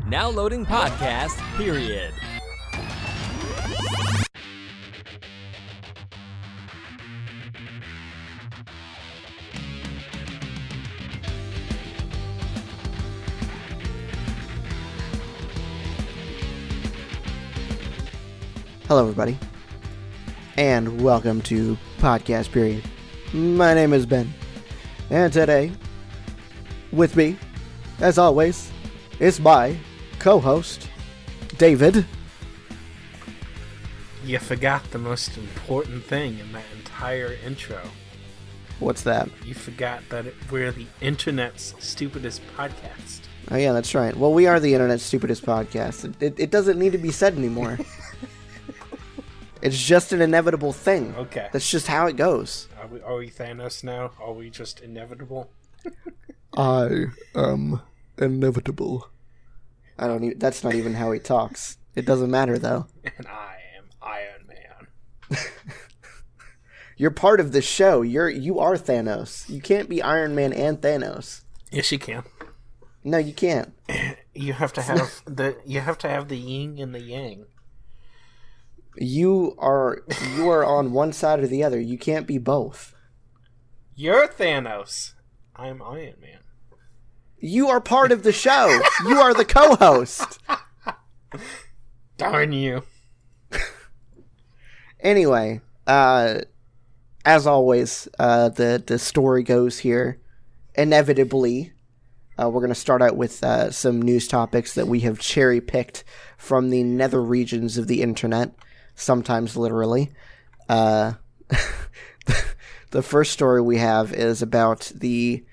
Now loading podcast, period. Hello, everybody, and welcome to Podcast Period. My name is Ben, and today, with me, as always, is my co-host, David. You forgot the most important thing in that entire intro. What's that? You forgot that we're the internet's stupidest podcast. Oh, yeah, that's right. Well, we are the internet's stupidest podcast. It doesn't need to be said anymore. It's just an inevitable thing. Okay. That's just how it goes. Are we Thanos now? Are we just inevitable? I am inevitable. That's not even how he talks. It doesn't matter, though. And I am Iron Man. You're part of the show. You are Thanos. You can't be Iron Man and Thanos. Yes, you can. No, you can't. You have to have the yin and the yang. You are on one side or the other. You can't be both. You're Thanos. I'm Iron Man. You are part of the show. You are the co-host. Darn you. Anyway, as always, the story goes here. Inevitably, we're going to start out with some news topics that we have cherry-picked from the nether regions of the internet. Sometimes literally. The first story we have is about the,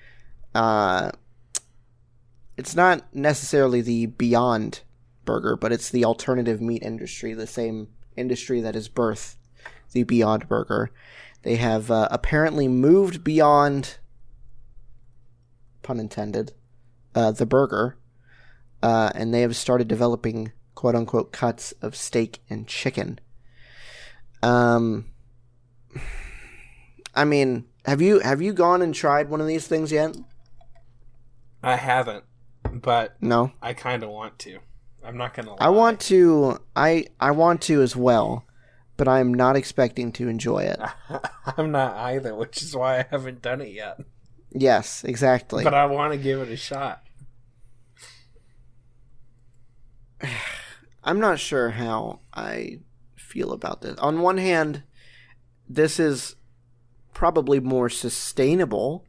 it's not necessarily the Beyond Burger, but it's the alternative meat industry, the same industry that has birthed the Beyond Burger. They have apparently moved beyond, pun intended, the burger, and they have started developing quote-unquote cuts of steak and chicken. I mean, have you gone and tried one of these things yet? I haven't, but no. I kind of want to. I'm not gonna lie. I want to. I want to as well, but I'm not expecting to enjoy it. I'm not either, which is why I haven't done it yet. Yes, exactly. But I want to give it a shot. I'm not sure how I feel about this. On one hand, this is probably more sustainable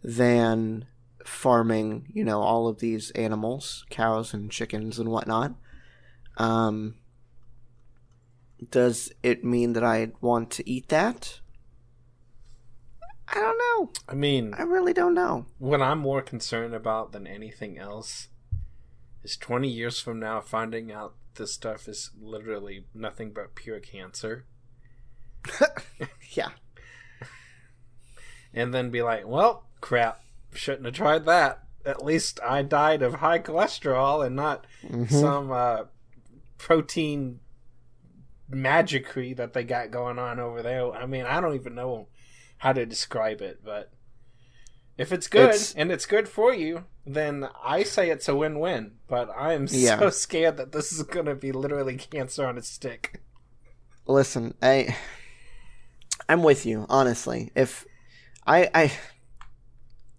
than farming, all of these animals, cows and chickens and whatnot. Does it mean that I want to eat that? I don't know. I mean, I really don't know. What I'm more concerned about than anything else is 20 years from now finding out this stuff is literally nothing but pure cancer. Yeah. And then be like, well, crap, shouldn't have tried that. At least I died of high cholesterol and not some protein magicry that they got going on over there. I mean, I don't even know how to describe it, but if it's good and it's good for you, then I say it's a win-win. But I am so scared that this is going to be literally cancer on a stick. Listen, I'm with you, honestly. If I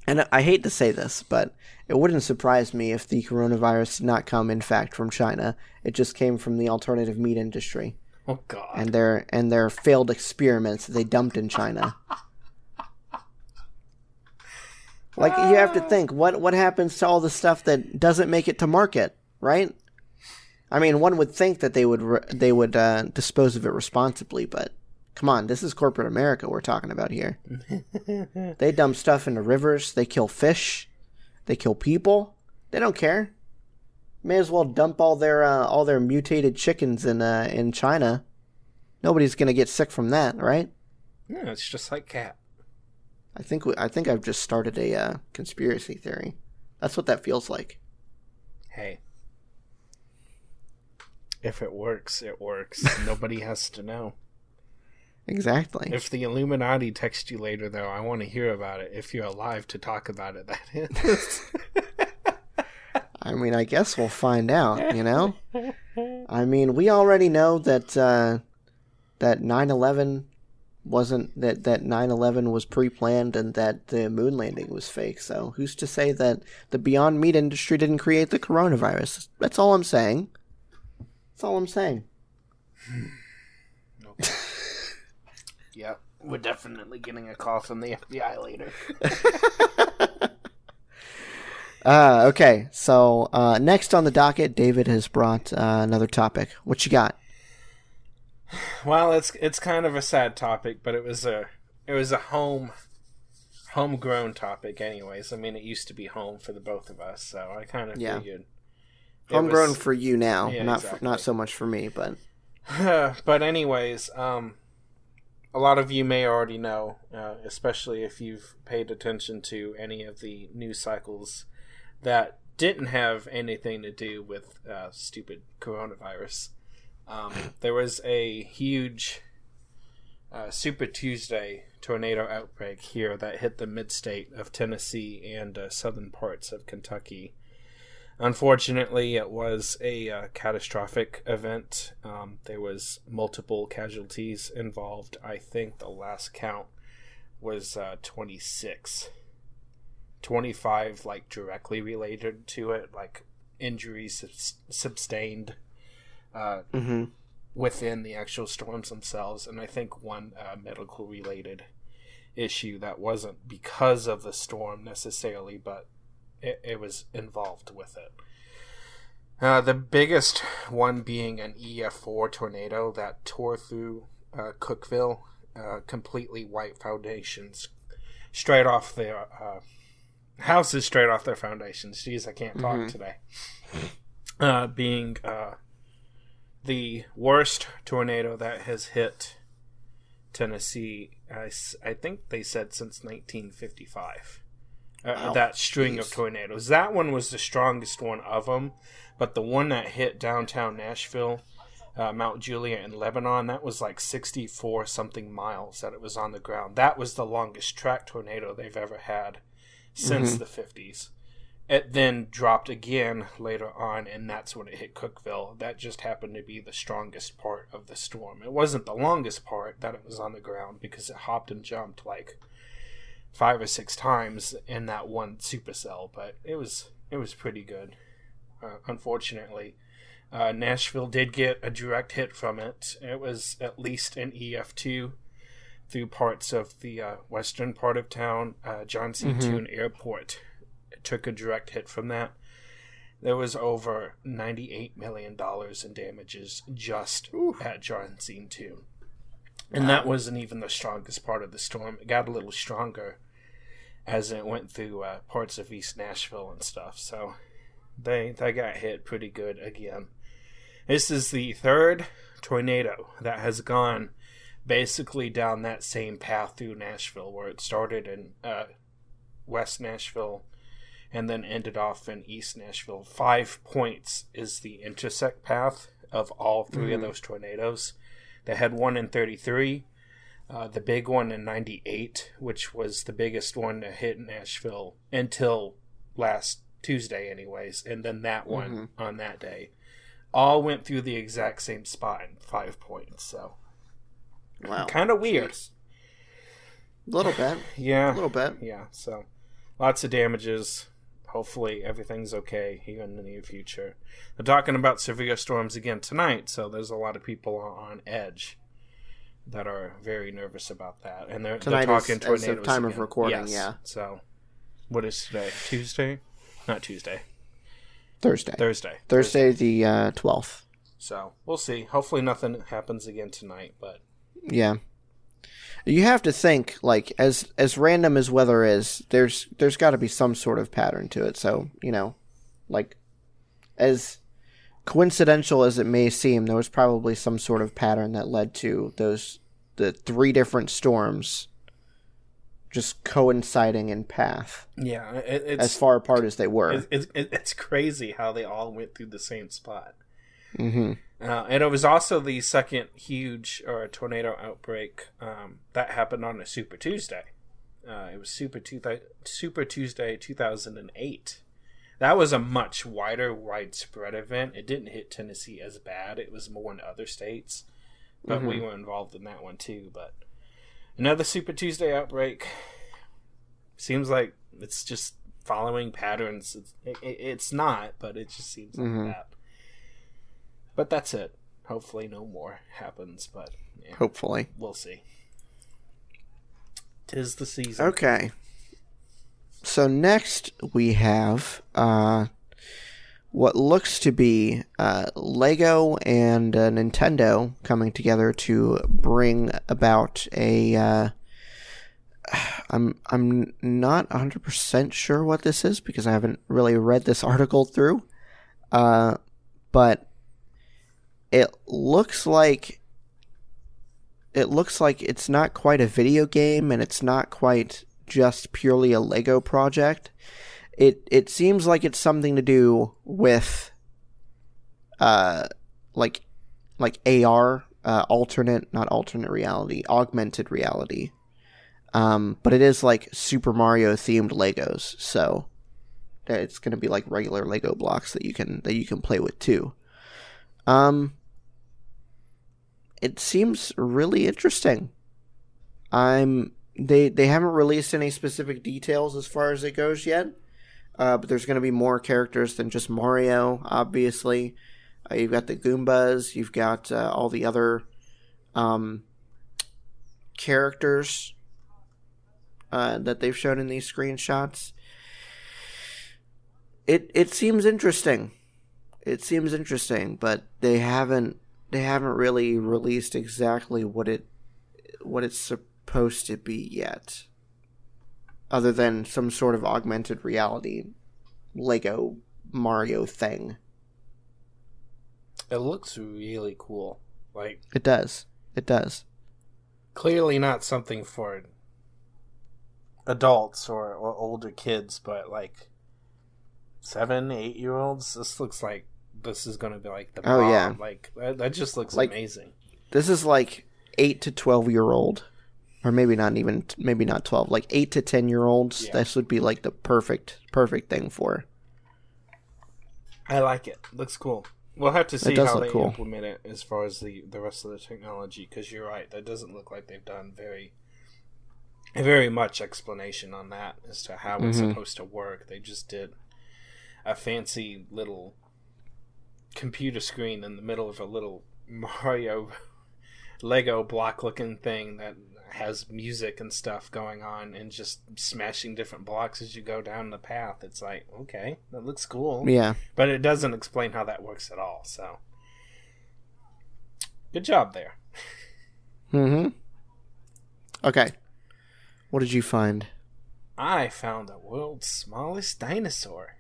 hate to say this, but it wouldn't surprise me if the coronavirus did not come, in fact, from China. It just came from the alternative meat industry. Oh God! And their failed experiments that they dumped in China. Like, you have to think, what happens to all the stuff that doesn't make it to market, right? I mean, one would think that they would dispose of it responsibly, but come on, this is corporate America we're talking about here. They dump stuff into rivers, they kill fish, they kill people. They don't care. May as well dump all their mutated chickens in China. Nobody's gonna get sick from that, right? Yeah, it's just like cat. I think I've just started a conspiracy theory. That's what that feels like. Hey, if it works, it works. Nobody has to know. Exactly. If the Illuminati text you later, though, I want to hear about it. If you're alive to talk about it, that is. I mean, I guess we'll find out, you know? I mean, we already know that that 9/11 wasn't that 9/11 was pre-planned and that the moon landing was fake. So who's to say that the Beyond Meat industry didn't create the coronavirus? That's all I'm saying. That's all I'm saying. Okay. Yep, we're definitely getting a call from the FBI later. Okay, so next on the docket, David has brought another topic. What you got? Well, it's kind of a sad topic, but it was a homegrown topic, anyways. I mean, it used to be home for the both of us, so I kind of figured Homegrown for you now, yeah, not so much for me, but but anyways, a lot of you may already know, especially if you've paid attention to any of the news cycles that didn't have anything to do with stupid coronavirus. There was a huge Super Tuesday tornado outbreak here that hit the mid-state of Tennessee and southern parts of Kentucky. Unfortunately, it was a catastrophic event. There was multiple casualties involved. I think the last count was 26. 25 like directly related to it, like injuries sustained within the actual storms themselves, and I think one medical related issue that wasn't because of the storm necessarily, but it was involved with it. The biggest one being an EF4 tornado that tore through Cookeville, completely wiped foundations straight off their houses, straight off their foundations. Jeez, I can't talk today. Being the worst tornado that has hit Tennessee, I think they said since 1955. Wow. That string of tornadoes. That one was the strongest one of them, but the one that hit downtown Nashville, Mount Juliet in Lebanon, that was like 64 something miles that it was on the ground. That was the longest track tornado they've ever had since the 50s. It then dropped again later on, and that's when it hit Cookeville. That just happened to be the strongest part of the storm. It wasn't the longest part that it was on the ground because it hopped and jumped like 5 or 6 times in that one supercell, but it was pretty good. Unfortunately, Nashville did get a direct hit from it. It was at least an EF2 through parts of the western part of town. John C. Toone Airport took a direct hit from that. There was over $98 million in damages just at John C. Toone. And that wasn't even the strongest part of the storm. It got a little stronger as it went through parts of East Nashville and stuff. So they got hit pretty good again. This is the third tornado that has gone basically down that same path through Nashville, where it started in West Nashville and then ended off in East Nashville. 5 points is the intersect path of all three of those tornadoes. They had one in 33, the big one in 98, which was the biggest one to hit Nashville until last Tuesday anyways, and then that one on that day. All went through the exact same spot in 5 points, so wow, kind of weird. A little bit. Yeah. A little bit. Yeah, so lots of damages. Hopefully everything's okay here in the near future. They're talking about severe storms again tonight, so there's a lot of people on edge that are very nervous about that. And they're talking tornadoes as of time again. of recording, yes. yeah. So, what is today? Tuesday? Not Tuesday. Thursday the 12th. So, we'll see. Hopefully nothing happens again tonight, but... Yeah. You have to think, like, as random as weather is, there's got to be some sort of pattern to it. So, you know, like, as coincidental as it may seem, there was probably some sort of pattern that led to the 3 different storms just coinciding in path. Yeah, it's as far apart as they were. It's crazy how they all went through the same spot. Mm-hmm. And it was also the second huge tornado outbreak that happened on a Super Tuesday. It was Super Tuesday 2008. That was a much wider, widespread event. It didn't hit Tennessee as bad. It was more in other states. But we were involved in that one too. But another Super Tuesday outbreak. Seems like it's just following patterns. It's not, but it just seems like that. But that's it. Hopefully no more happens. But yeah, hopefully. We'll see. 'Tis the season. Okay. So next we have what looks to be Lego and Nintendo coming together to bring about a. I'm not 100% sure what this is because I haven't really read this article through, but it looks like it's not quite a video game and it's not quite just purely a Lego project. It seems like it's something to do with like AR, augmented reality. But it is like Super Mario themed Legos, so it's going to be like regular Lego blocks that you can play with too. It seems really interesting. They haven't released any specific details as far as it goes yet. But there's going to be more characters than just Mario, obviously. You've got the Goombas, you've got all the other characters that they've shown in these screenshots. It seems interesting. It seems interesting, but they haven't really released exactly what it's supposed to be yet. Other than some sort of augmented reality Lego Mario thing. It looks really cool. Like it does. It does. Clearly not something for adults or older kids, but like 7-8-year-olds. This looks like this is going to be like the bomb. Oh yeah, like that just looks like, amazing. This is like 8 to 12-year-old, or maybe not 12, like 8 to 10-year-olds. Yeah. This would be like the perfect thing for. I like it. Looks cool. We'll have to see how they implement it as far as the rest of the technology, because you're right, that doesn't look like they've done very much explanation on that as to how it's supposed to work. They just did a fancy little computer screen in the middle of a little Mario Lego block looking thing that has music and stuff going on and just smashing different blocks as you go down the path. It's like, okay, that looks cool. Yeah. But it doesn't explain how that works at all, so good job there. Okay. What did you find? I found the world's smallest dinosaur.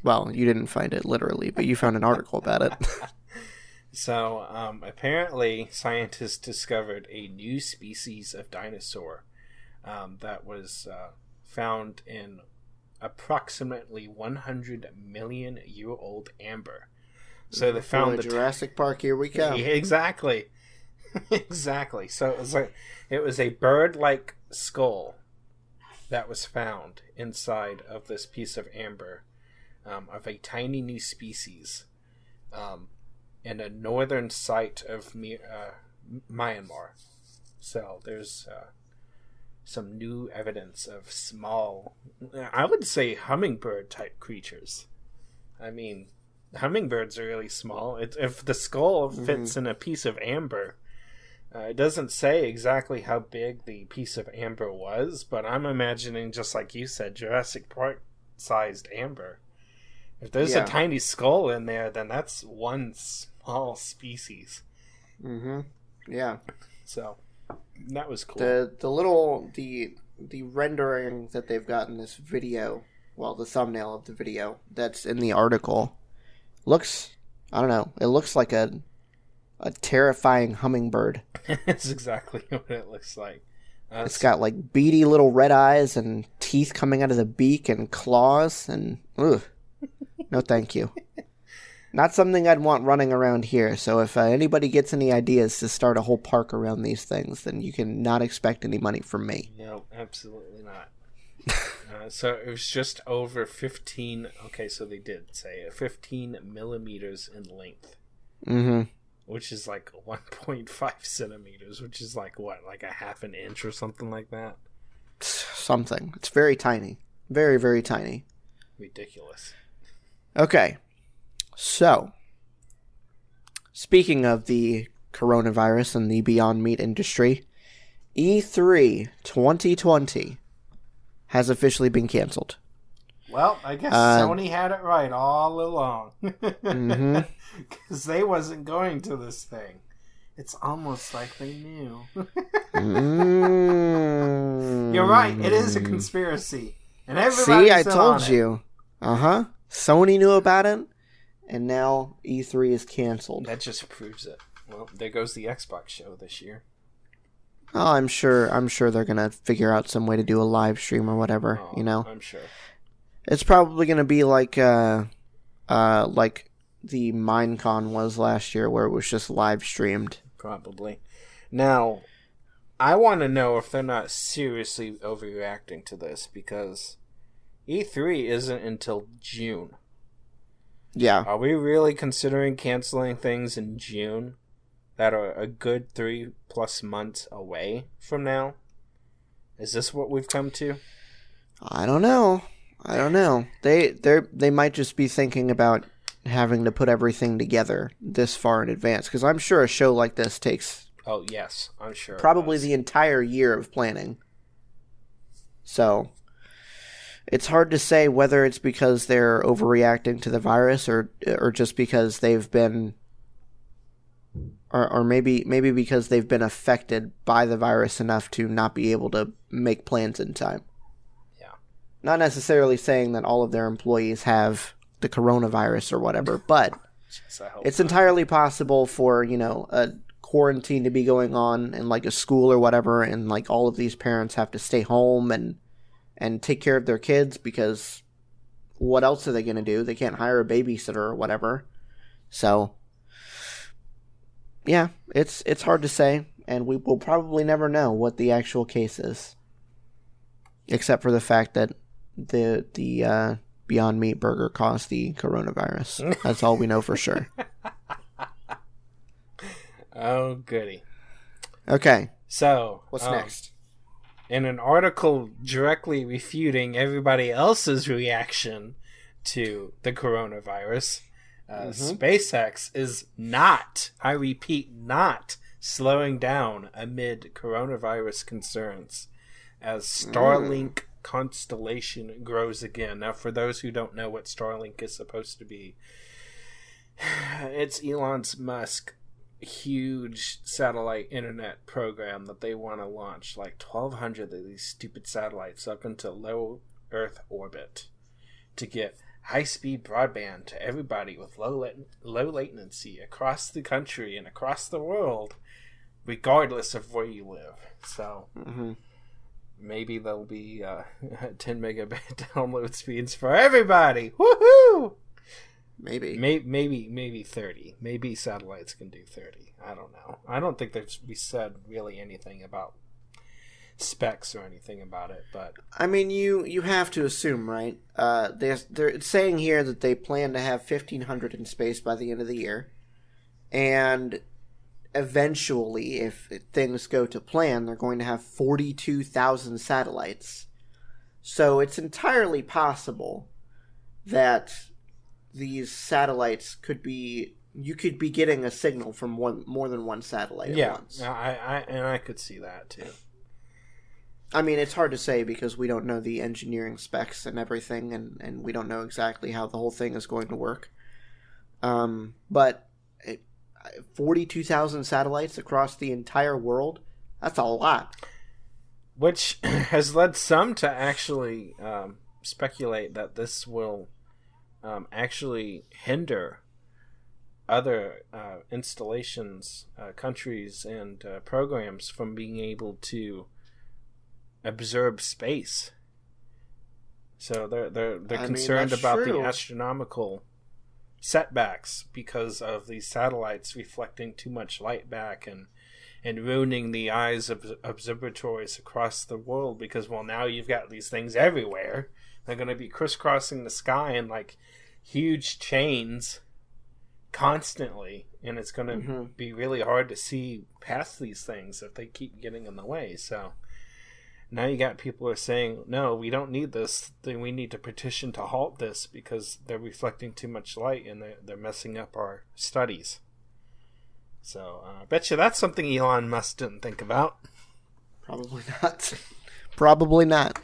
Well, you didn't find it literally, but you found an article about it. So, apparently, scientists discovered a new species of dinosaur that was found in approximately 100 million year old amber. So they found the Jurassic Park. Here we go. Exactly, exactly. So it was a bird-like skull that was found inside of this piece of amber of a tiny new species. In a northern site of Myanmar. So there's some new evidence of small, I would say hummingbird type creatures. I mean, hummingbirds are really small. If the skull fits in a piece of amber, it doesn't say exactly how big the piece of amber was, but I'm imagining, just like you said, Jurassic Park sized amber. If there's a tiny skull in there, then that's one small species. Yeah. So that was cool. The rendering that they've got in this video, well, the thumbnail of the video that's in the article, looks, I don't know, it looks like a terrifying hummingbird. That's exactly what it looks like. It's got like beady little red eyes and teeth coming out of the beak and claws and ugh. No, thank you. Not something I'd want running around here. So if anybody gets any ideas to start a whole park around these things, then you can not expect any money from me. No, absolutely not. So it was just over 15. Okay, so they did say it, 15 millimeters in length. Mm-hmm. Which is like 1.5 centimeters, which is like what, like a half an inch or something like that? Something. It's very tiny. Very, very tiny. Ridiculous. Okay. So, speaking of the coronavirus and the Beyond Meat industry, E3 2020 has officially been canceled. Well, I guess Sony had it right all along. Mm-hmm. Because they wasn't going to this thing. It's almost like they knew. You're right. It is a conspiracy. And everybody's See, I told on you. Uh-huh. Sony knew about it, and now E3 is canceled. That just proves it. Well, there goes the Xbox show this year. Oh, I'm sure they're gonna figure out some way to do a live stream or whatever, Oh, you know? I'm sure. It's probably gonna be like the Minecon was last year, where it was just live streamed. Probably. Now, I want to know if they're not seriously overreacting to this, because E3 isn't until June. Yeah. Are we really considering canceling things in June that are a good 3+ months away from now? Is this what we've come to? I don't know. They might just be thinking about having to put everything together this far in advance, because I'm sure a show like this takes Oh, yes, I'm sure. probably the entire year of planning. So it's hard to say whether it's because they're overreacting to the virus or just because they've been or maybe because they've been affected by the virus enough to not be able to make plans in time. Yeah. Not necessarily saying that all of their employees have the coronavirus or whatever, but it's entirely possible for, a quarantine to be going on in like a school or whatever, and like all of these parents have to stay home and take care of their kids, because what else are they going to do? They can't hire a babysitter or whatever. So, yeah, it's hard to say, and we will probably never know what the actual case is, except for the fact that the Beyond Meat burger caused the coronavirus. That's all we know for sure. Oh, goody. Okay. So, what's next? In an article directly refuting everybody else's reaction to the coronavirus, SpaceX is not, I repeat, not slowing down amid coronavirus concerns as Starlink constellation grows again. Now, for those who don't know what Starlink is supposed to be, it's Elon Musk's huge satellite internet program that they want to launch like 1,200 of these stupid satellites up into low Earth orbit to get high-speed broadband to everybody with low latency across the country and across the world, regardless of where you live. So maybe there'll be 10 megabit download speeds for everybody. Woohoo! Maybe 30. Maybe satellites can do 30. I don't know. I don't think we said really anything about specs or anything about it, but I mean, you have to assume, right? They're saying here that they plan to have 1,500 in space by the end of the year, and eventually, if things go to plan, they're going to have 42,000 satellites. So it's entirely possible that these satellites you could be getting a signal from more than one satellite at once. Yeah, I could see that too. I mean, it's hard to say because we don't know the engineering specs and everything, and we don't know exactly how the whole thing is going to work. But 42,000 satellites across the entire world, that's a lot. Which has led some to actually speculate that this will actually hinder other installations, countries, and programs from being able to observe space. So they're concerned about the astronomical setbacks because of these satellites reflecting too much light back and and ruining the eyes of observatories across the world because, well, now you've got these things everywhere. They're going to be crisscrossing the sky in like huge chains constantly, and it's going to be really hard to see past these things if they keep getting in the way. So now you got people who are saying, no, we don't need this. Then we need to petition to halt this because they're reflecting too much light and they're messing up our studies. So I bet you that's something Elon Musk didn't think about. Probably not. Probably not.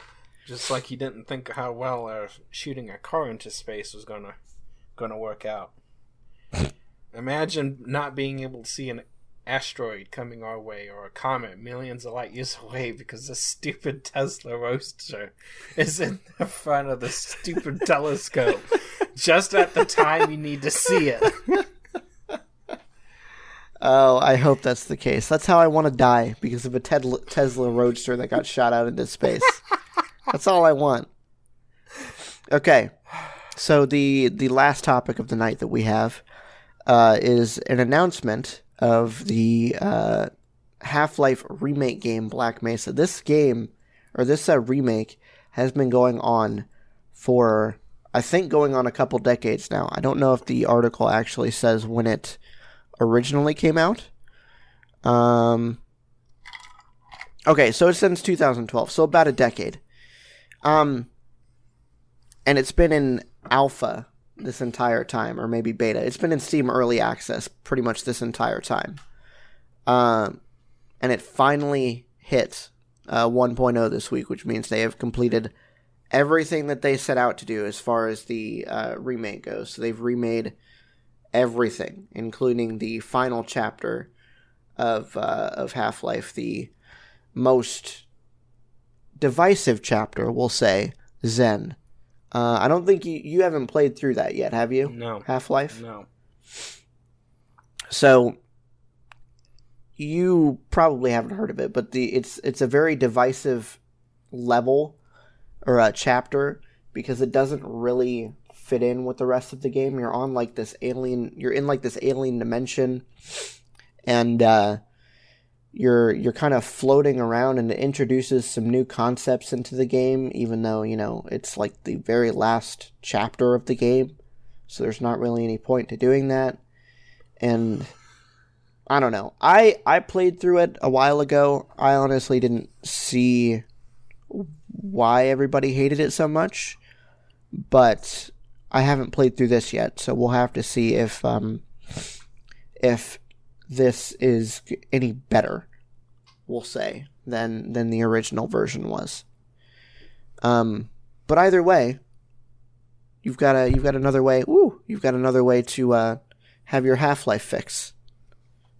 Just like he didn't think how well shooting a car into space was gonna work out. Imagine not being able to see an asteroid coming our way or a comet millions of light years away because the stupid Tesla Roadster is in the front of the stupid telescope just at the time you need to see it. Oh, I hope that's the case. That's how I want to die, because of a Tesla Roadster that got shot out into space. That's all I want. Okay, so the last topic of the night that we have is an announcement of the Half-Life remake game Black Mesa. This game, or this remake, has been going on for, I think, going on a couple decades now. I don't know if the article actually says when it originally came out. Okay, so it's since 2012, so about a decade. And it's been in alpha this entire time, or maybe beta. It's been in Steam Early Access pretty much this entire time. And it finally hit 1.0 this week, which means they have completed everything that they set out to do as far as the remake goes. So they've remade everything, including the final chapter of Half-Life, the most divisive chapter, we'll say, Zen. I don't think you haven't played through that yet, have you? No. Half-Life? No. So you probably haven't heard of it, but it's a very divisive level or a chapter because it doesn't really fit in with the rest of the game. You're in like this alien dimension, and you're kind of floating around, and it introduces some new concepts into the game, even though, it's like the very last chapter of the game, so there's not really any point to doing that. And I don't know. I played through it a while ago. I honestly didn't see why everybody hated it so much, but I haven't played through this yet, so we'll have to see if this is any better, we'll say, than the original version was. But either way, you've got another way. You've got another way to have your Half-Life fix,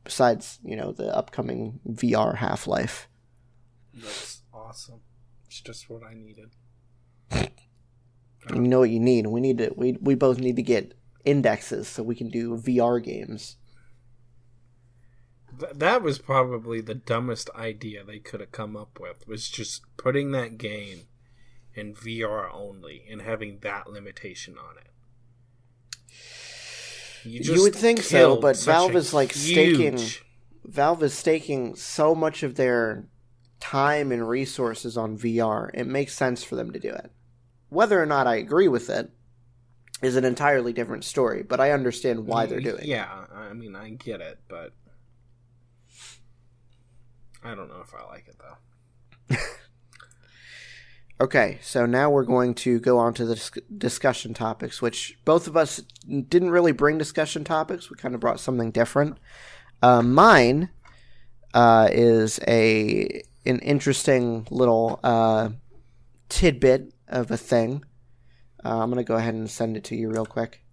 besides the upcoming VR Half-Life. That's awesome. It's just what I needed. You know what you need? We both need to get indexes so we can do VR games. That was probably the dumbest idea they could have come up with, was just putting that game in VR only and having that limitation on it. You would think so, but Valve is staking so much of their time and resources on VR. It makes sense for them to do it. Whether or not I agree with it is an entirely different story, but I understand why they're doing it. Yeah, I mean, I get it, but I don't know if I like it, though. Okay, so now we're going to go on to the discussion topics, which both of us didn't really bring discussion topics. We kind of brought something different. Mine is an interesting little tidbit of a thing. I'm going to go ahead and send it to you real quick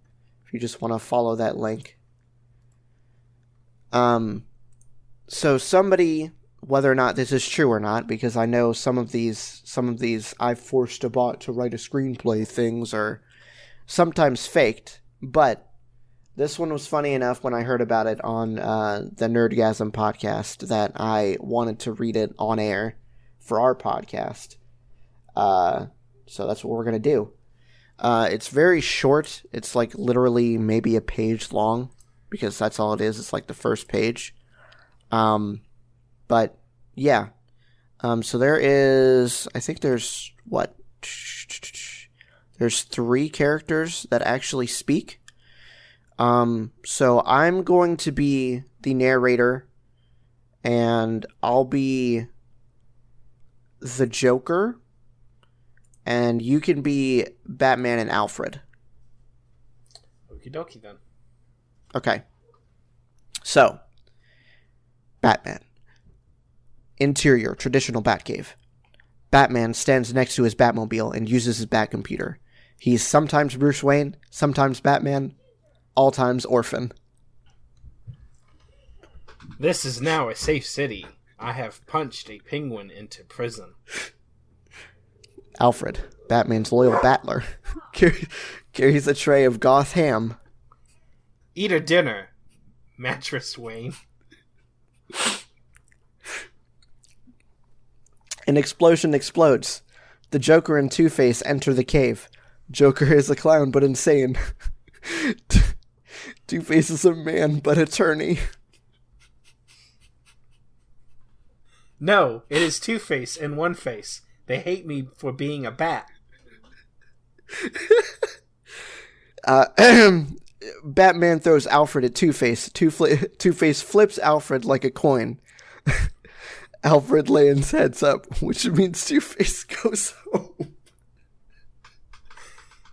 if you just want to follow that link. So somebody, whether or not this is true or not, because I know some of these I've forced a bot to write a screenplay things are sometimes faked, but this one was funny enough when I heard about it on the Nerdgasm podcast that I wanted to read it on air for our podcast. So that's what we're going to do. It's very short. It's like literally maybe a page long, because that's all it is. It's like the first page. But yeah. So there is, I think there's what? There's 3 characters that actually speak. So I'm going to be the narrator, and I'll be the Joker, and you can be Batman and Alfred. Okie dokie then. Okay. So, Batman. Interior, traditional Batcave. Batman stands next to his Batmobile and uses his Batcomputer. He's sometimes Bruce Wayne, sometimes Batman, all times orphan. This is now a safe city. I have punched a penguin into prison. Alfred, Batman's loyal battler, carries a tray of Goth ham. Eat a dinner, Mattress Wayne. An explosion explodes. The Joker and Two-Face enter the cave. Joker is a clown but insane. Two-Face is a man but attorney. No, it is Two-Face and One-Face. They hate me for being a bat. Batman throws Alfred at Two-Face. Two-Face flips Alfred like a coin. Alfred lands heads up, which means Two-Face goes home.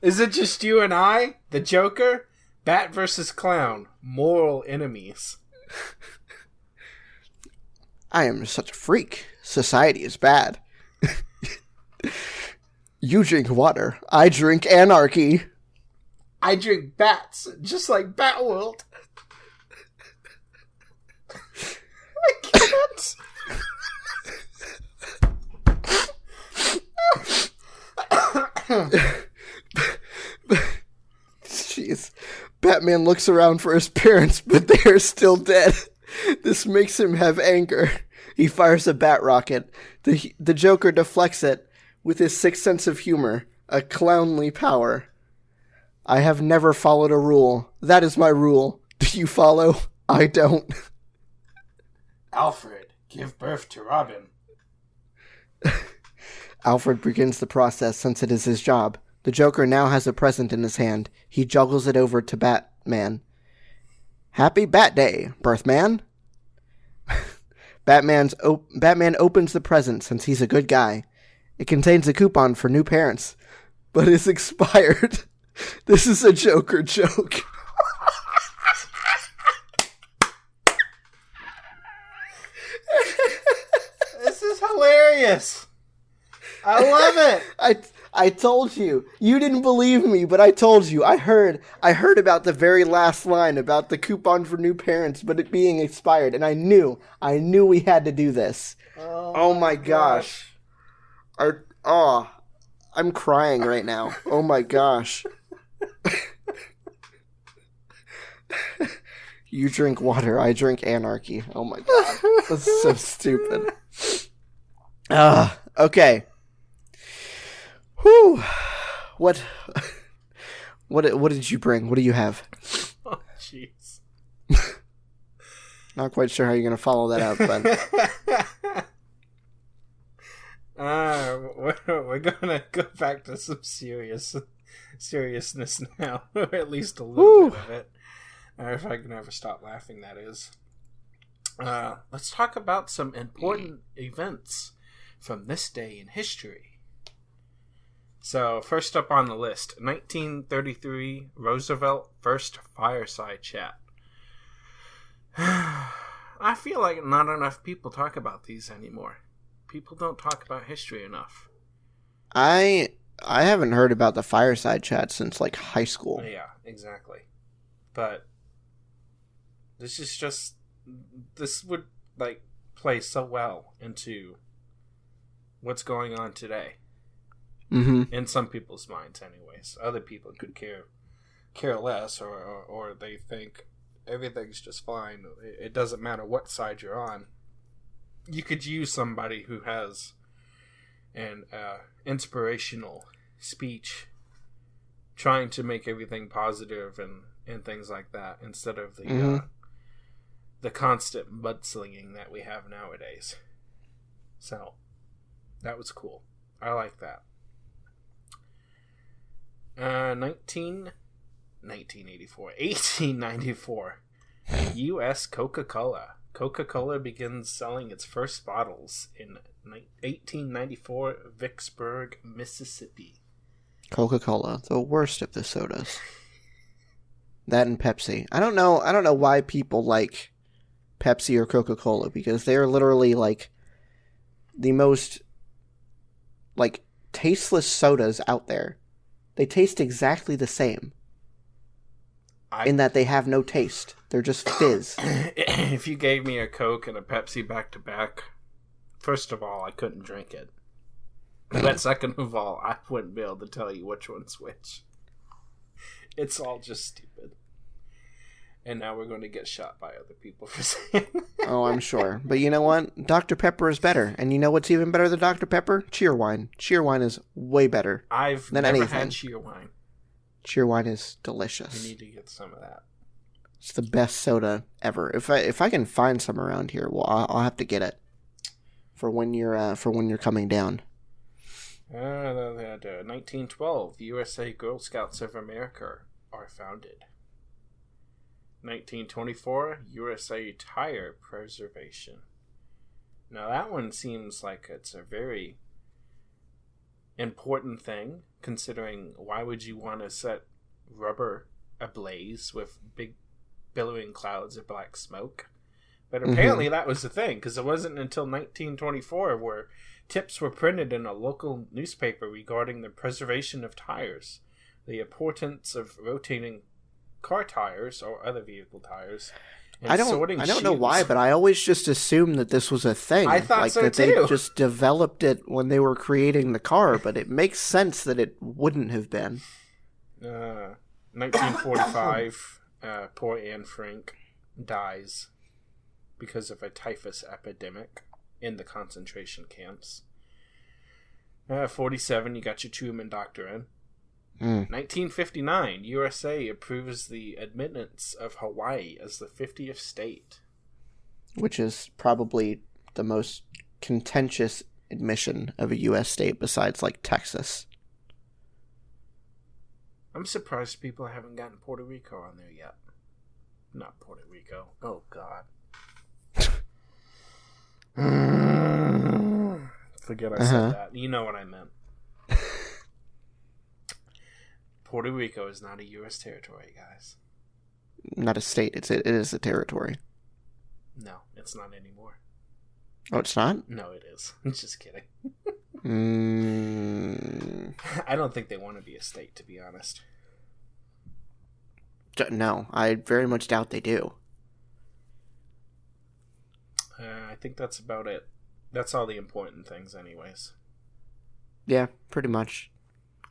Is it just you and I, the Joker? Bat versus clown. Moral enemies. I am such a freak. Society is bad. You drink water. I drink anarchy. I drink bats, just like Batworld. I can't. Jeez. Batman looks around for his parents, but they are still dead. This makes him have anger. He fires a bat rocket. The Joker deflects it with his sixth sense of humor, a clownly power. I have never followed a rule. That is my rule. Do you follow? I don't. Alfred, give birth to Robin. Alfred begins the process since it is his job. The Joker now has a present in his hand. He juggles it over to Batman. Happy Bat Day, Birthman. Batman opens the present since he's a good guy. It contains a coupon for new parents, but it's expired. This is a Joker joke. This is hilarious. I love it. I told you. You didn't believe me, but I told you. I heard about the very last line about the coupon for new parents, but it being expired, and I knew we had to do this. Oh my gosh. I'm crying right now. Oh my gosh. You drink water, I drink anarchy. Oh my god. That's so stupid. Okay. Whew. What did you bring? What do you have? Oh, jeez. Not quite sure how you're going to follow that up, but... we're going to go back to some seriousness now. Or at least a little bit of it. If I can ever stop laughing, that is. Let's talk about some important events from this day in history. So, first up on the list, 1933, Roosevelt first fireside chat. I feel like not enough people talk about these anymore. People don't talk about history enough. I haven't heard about the fireside chat since like high school. Yeah, exactly. But this would like play so well into what's going on today. Mm-hmm. In some people's minds, anyways. Other people could care less, or they think everything's just fine. It doesn't matter what side you're on. You could use somebody who has an inspirational speech, trying to make everything positive and things like that, instead of the the constant mudslinging that we have nowadays. So, that was cool. I like that. 1894. U.S. Coca-Cola. Coca-Cola begins selling its first bottles in 1894, Vicksburg, Mississippi. Coca-Cola, the worst of the sodas. That and Pepsi. I don't know why people like Pepsi or Coca-Cola, because they are literally like the most like tasteless sodas out there. They taste exactly the same. In that they have no taste. They're just fizz. If you gave me a Coke and a Pepsi back to back, first of all, I couldn't drink it. But second of all, I wouldn't be able to tell you which one's which. It's all just stupid. And now we're going to get shot by other people for saying that. Oh, I'm sure. But you know what? Dr. Pepper is better. And you know what's even better than Dr. Pepper? Cheerwine. Cheerwine is way better I've than never anything. had Cheerwine. Cheerwine is delicious. You need to get some of that. It's the best soda ever. If I can find some around here, well, I'll have to get it for when you're coming down. 1912, USA Girl Scouts of America are founded. 1924, USA Tire Preservation. Now that one seems like it's a very important thing, considering why would you want to set rubber ablaze with big billowing clouds of black smoke? But apparently that was the thing, because it wasn't until 1924 where tips were printed in a local newspaper regarding the preservation of tires, the importance of rotating car tires or other vehicle tires. I don't know why, but I always just assumed that this was a thing. I thought like so that too. They just developed it when they were creating the car, but it makes sense that it wouldn't have been. 1945, poor Anne Frank dies because of a typhus epidemic in the concentration camps. 47, you got your Truman Doctrine. 1959, USA approves the admittance of Hawaii as the 50th state. Which is probably the most contentious admission of a U.S. state besides, like, Texas. I'm surprised people haven't gotten Puerto Rico on there yet. Not Puerto Rico. Oh, God. Forget I said that. You know what I meant. Puerto Rico is not a U.S. territory, guys. Not a state. It is a territory. No, it's not anymore. Oh, it's not? No, it is. I'm just kidding. I don't think they want to be a state, to be honest. No, I very much doubt they do. I think that's about it. That's all the important things, anyways. Yeah, pretty much.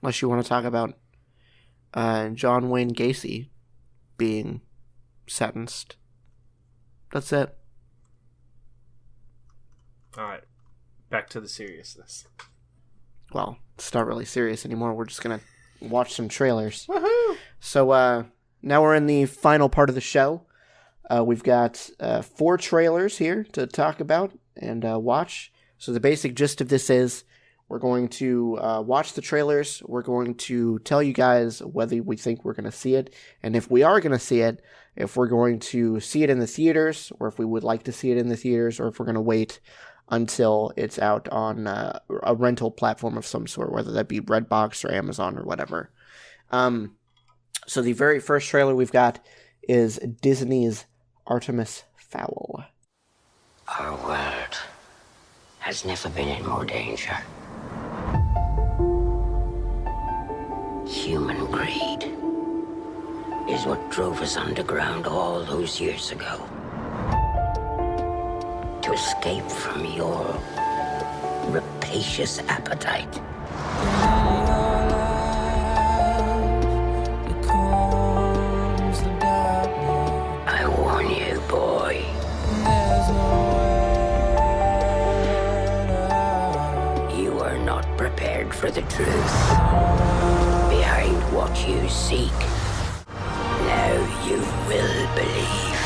Unless you want to talk about John Wayne Gacy being sentenced. That's it. Alright, back to the seriousness. Well, it's not really serious anymore. We're just going to watch some trailers. Woohoo! So now we're in the final part of the show. We've got 4 trailers here to talk about and watch. So the basic gist of this is we're going to watch the trailers. We're going to tell you guys whether we think we're going to see it. And if we are going to see it, if we're going to see it in the theaters, or if we would like to see it in the theaters, or if we're going to wait until it's out on a rental platform of some sort, whether that be Redbox or Amazon or whatever. So the very first trailer we've got is Disney's Artemis Fowl. Our world has never been in more danger. Human greed is what drove us underground all those years ago. To escape from your rapacious appetite. I warn you, boy. You are not prepared for the truth. Behind what you seek, now you will believe.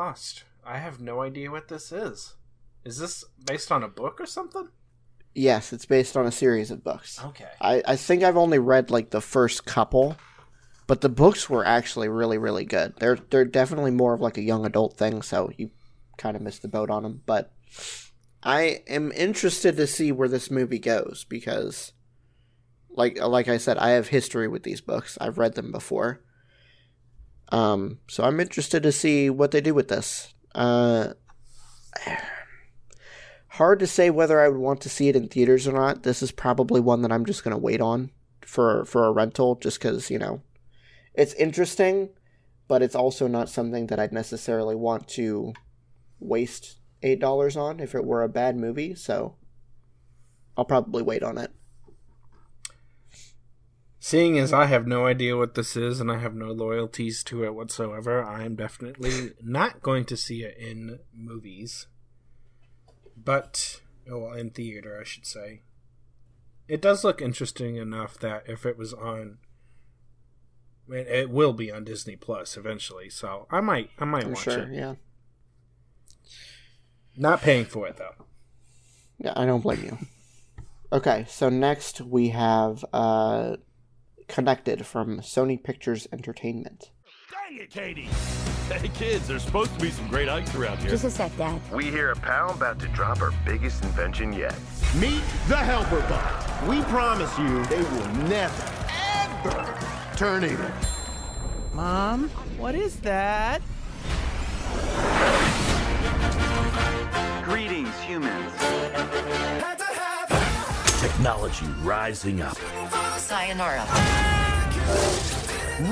lost. I have no idea what this is. Is this based on a book or something? Yes, it's based on a series of books. Okay. I think I've only read like the first couple, but the books were actually really, really good. They're definitely more of like a young adult thing, so you kind of missed the boat on them. But I am interested to see where this movie goes because, like I said, I have history with these books. I've read them before. So I'm interested to see what they do with this. Hard to say whether I would want to see it in theaters or not. This is probably one that I'm just going to wait on for a rental just because, it's interesting, but it's also not something that I'd necessarily want to waste $8 on if it were a bad movie, so I'll probably wait on it. Seeing as I have no idea what this is and I have no loyalties to it whatsoever, I am definitely not going to see it in movies. But, in theater, I should say. It does look interesting enough that if it was on, it will be on Disney Plus eventually. So I might watch it. Yeah. Not paying for it though. Yeah, I don't blame you. Okay, so next we have Connected from Sony Pictures Entertainment. Dang it, Katie! Hey kids, there's supposed to be some great hikes around here. Just a sec, Dad. We hear a pal about to drop our biggest invention yet. Meet the Helper Bot. We promise you they will never, ever turn evil. Mom, what is that? Greetings, humans. Technology rising up. Sayonara.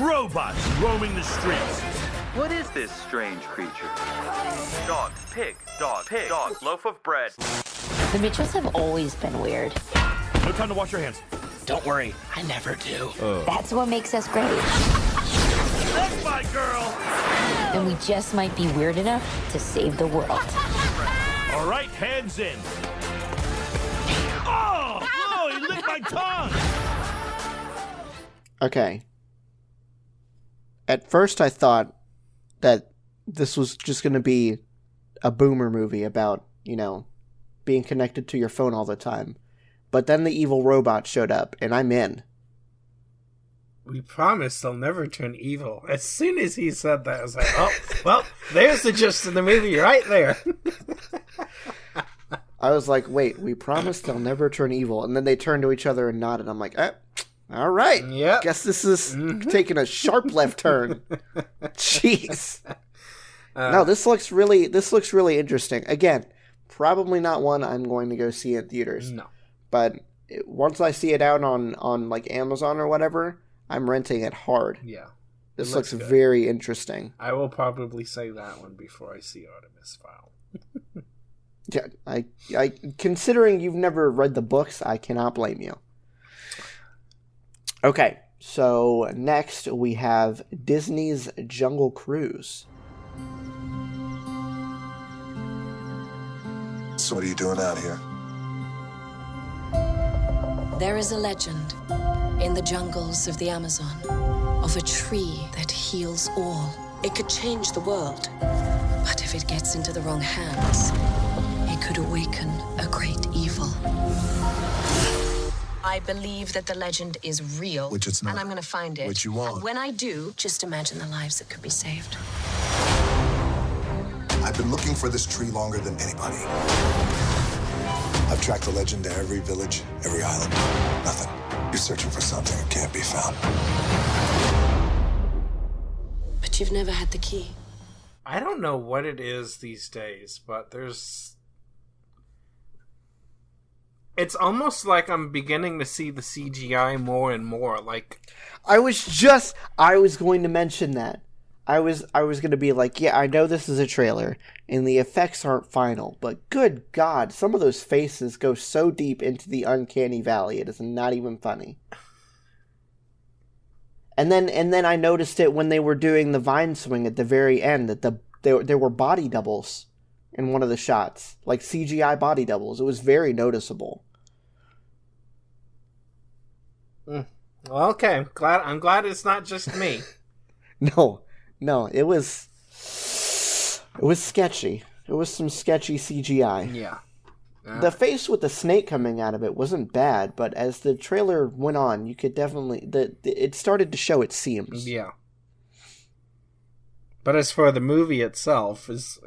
Robots roaming the streets. What is this strange creature? Dog, pig, loaf of bread. The Mitchells have always been weird. No time to wash your hands. Don't worry, I never do. That's what makes us great. That's my girl! And we just might be weird enough to save the world. All right, hands in. Oh, he licked my tongue! Okay. At first I thought that this was just going to be a boomer movie about, being connected to your phone all the time. But then the evil robot showed up, and I'm in. We promise they'll never turn evil. As soon as he said that, I was like, oh, well, there's the gist of the movie right there. I was like, wait, we promise they'll never turn evil. And then they turned to each other and nodded. I'm like, all right. Yep. Guess this is taking a sharp left turn. Jeez. No, this looks really interesting. Again, probably not one I'm going to go see in theaters. No. But once I see it out on like Amazon or whatever, I'm renting it hard. Yeah. This looks very interesting. I will probably say that one before I see Artemis Fowl. Yeah, I considering you've never read the books, I cannot blame you. Okay, so next we have Disney's Jungle Cruise. So what are you doing out here? There is a legend in the jungles of the Amazon of a tree that heals all. It could change the world, but if it gets into the wrong hands, it could awaken a great evil. I believe that the legend is real. Which it's not. And I'm going to find it. Which you won't. And when I do, just imagine the lives that could be saved. I've been looking for this tree longer than anybody. I've tracked the legend to every village, every island. Nothing. You're searching for something that can't be found. But you've never had the key. I don't know what it is these days, but it's almost like I'm beginning to see the CGI more and more. Like, I was going to mention that. I was going to be like, yeah, I know this is a trailer, and the effects aren't final, but good God, some of those faces go so deep into the uncanny valley, it is not even funny. And then I noticed it when they were doing the vine swing at the very end, that there were body doubles in one of the shots, like CGI body doubles. It was very noticeable. well, okay, I'm glad it's not just me. No, it was... It was sketchy. It was some sketchy CGI. Yeah. The face with the snake coming out of it wasn't bad, but as the trailer went on, you could definitely... it started to show its seams. Yeah. But as for the movie itself, is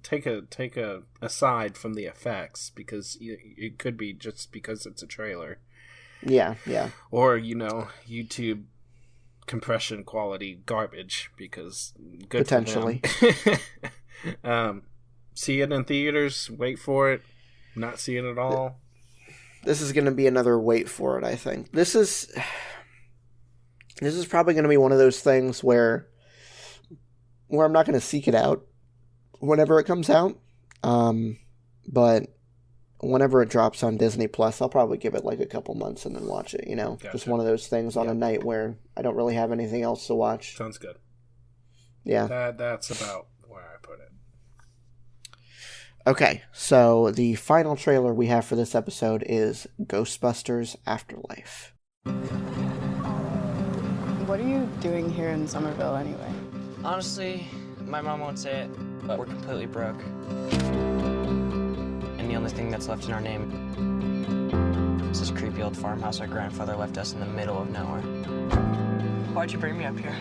take a aside from the effects, because it could be just because it's a trailer. Yeah. Or, YouTube compression quality garbage, because good potentially. For them. See it in theaters, wait for it, not see it at all. This is going to be another wait for it, I think. This is probably going to be one of those things where I'm not going to seek it out whenever it comes out. But whenever it drops on Disney Plus, I'll probably give it like a couple months and then watch it, Gotcha. Just one of those things on a night where I don't really have anything else to watch. Sounds good. Yeah. That's about where I put it. Okay, so the final trailer we have for this episode is Ghostbusters Afterlife. What are you doing here in Somerville anyway? Honestly, my mom won't say it, but we're completely broke. And the only thing that's left in our name is this creepy old farmhouse our grandfather left us in the middle of nowhere. Why'd you bring me up here?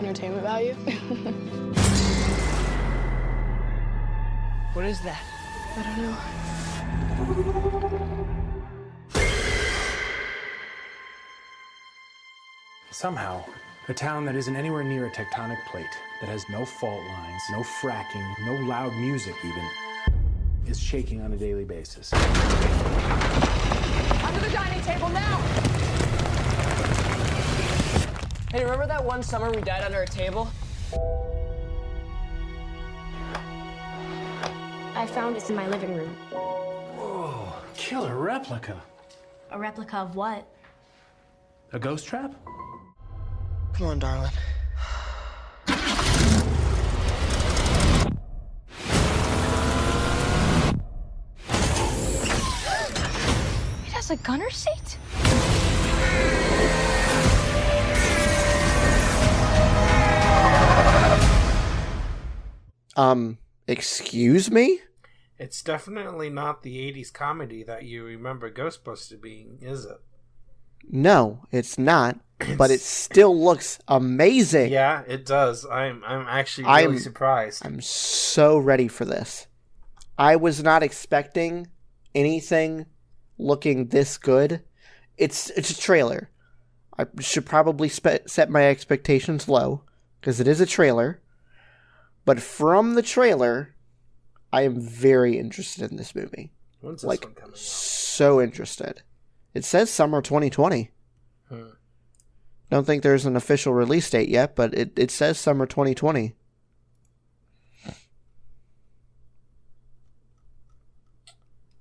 Entertainment value? What is that? I don't know. Somehow, a town that isn't anywhere near a tectonic plate, that has no fault lines, no fracking, no loud music even, is shaking on a daily basis. Under the dining table now! Hey, remember that one summer we died under a table? I found this in my living room. Whoa, killer replica. A replica of what? A ghost trap? Come on, darling. It has a gunner seat? Excuse me? It's definitely not the 80s comedy that you remember Ghostbusters being, is it? No, it's not. But it still looks amazing. Yeah, it does. I'm actually really surprised. I'm so ready for this. I was not expecting anything looking this good. It's a trailer. I should probably set my expectations low because it is a trailer. But from the trailer, I am very interested in this movie. When's this one coming out? So interested. It says summer 2020. Don't think there's an official release date yet, but it says summer 2020.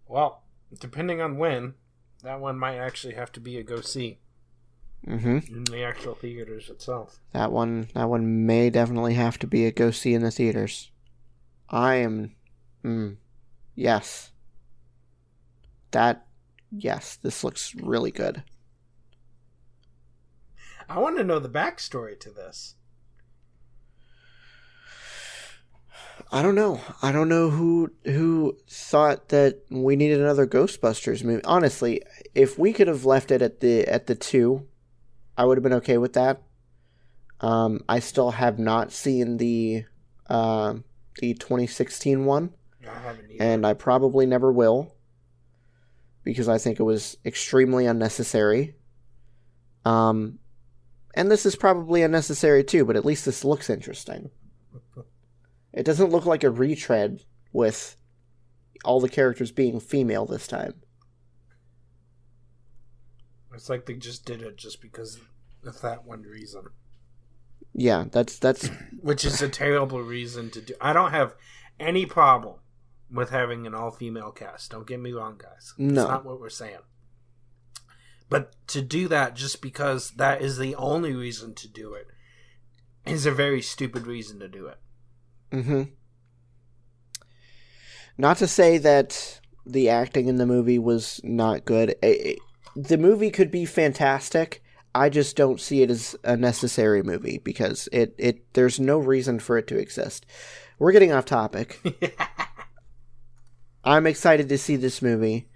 Well, depending on when, that one might actually have to be a go-see. Mm-hmm. In the actual theaters itself. That one may definitely have to be a go-see in the theaters. Yes. Yes, this looks really good. I want to know the backstory to this. I don't know. I don't know who thought that we needed another Ghostbusters movie. Honestly, if we could have left it at the 2, I would have been okay with that. I still have not seen the 2016 one. I haven't either. And I probably never will, because I think it was extremely unnecessary. And this is probably unnecessary too, but at least this looks interesting. It doesn't look like a retread with all the characters being female this time. It's like they just did it just because of that one reason. Yeah, that's which is a terrible reason to do. I don't have any problem with having an all-female cast. Don't get me wrong, guys. No. That's not what we're saying. But to do that just because that is the only reason to do it is a very stupid reason to do it. Mm-hmm. Not to say that the acting in the movie was not good. The movie could be fantastic. I just don't see it as a necessary movie because there's no reason for it to exist. we're getting off topic. I'm excited to see this movie.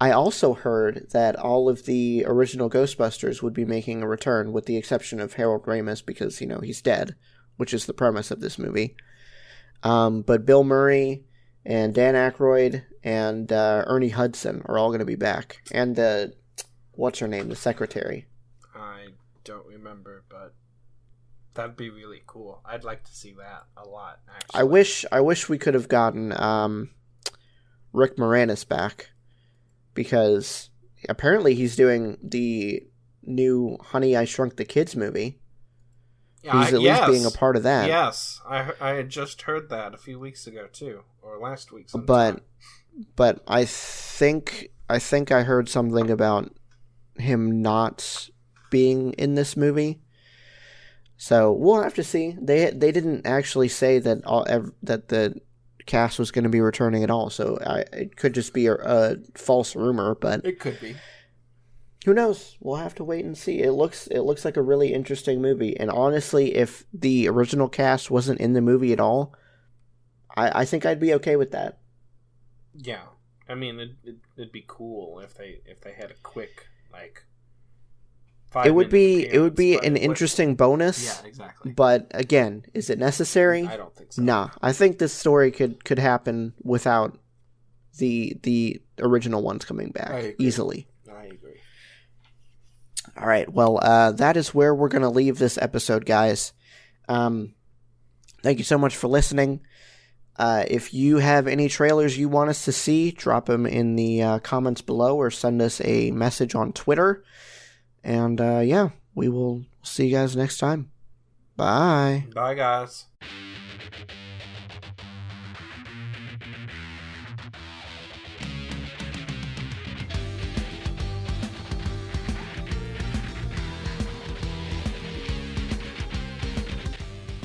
I also heard that all of the original Ghostbusters would be making a return, with the exception of Harold Ramis, because, he's dead, which is the premise of this movie. But Bill Murray and Dan Aykroyd and Ernie Hudson are all going to be back. And what's her name? The secretary. I don't remember, but that'd be really cool. I'd like to see that a lot, actually. I wish we could have gotten Rick Moranis back, because apparently he's doing the new Honey, I Shrunk the Kids movie. He's at least being a part of that. Yes, I had just heard that a few weeks ago too, or last week sometime. But I think I heard something about him not being in this movie. So we'll have to see. They didn't actually say that that the cast was going to be returning at all. So it could just be a false rumor, but it could be. Who knows? We'll have to wait and see. It looks like a really interesting movie. And honestly, if the original cast wasn't in the movie at all, I think I'd be okay with that. Yeah, I mean, it'd be cool if they had a quick, like, 5 It would be appearance, an interesting bonus. Yeah, exactly. But again, is it necessary? I don't think so. Nah, I think this story could happen without the original ones coming back easily. I agree. All right, well, that is where we're going to leave this episode, guys. Thank you so much for listening. If you have any trailers you want us to see, drop them in the comments below or send us a message on Twitter. And yeah, we will see you guys next time. Bye. Bye, guys.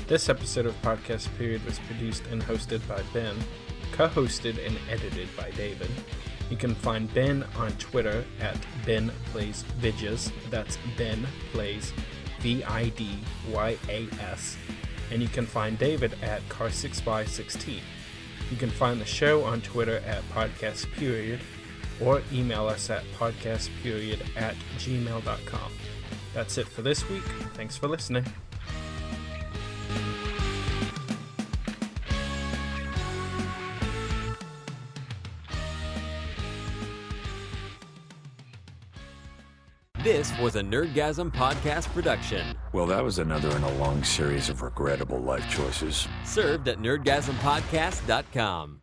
This episode of Podcast Period was produced and hosted by Ben, co-hosted and edited by David. You can find Ben on Twitter at BenPlaysVidjas. That's Ben Plays VIDYAS. And you can find David at Car6by16. You can find the show on Twitter at Podcast Period, or email us at podcastperiod@gmail.com. That's it for this week. Thanks for listening. This was a Nerdgasm podcast production. Well, that was another in a long series of regrettable life choices. Served at nerdgasmpodcast.com.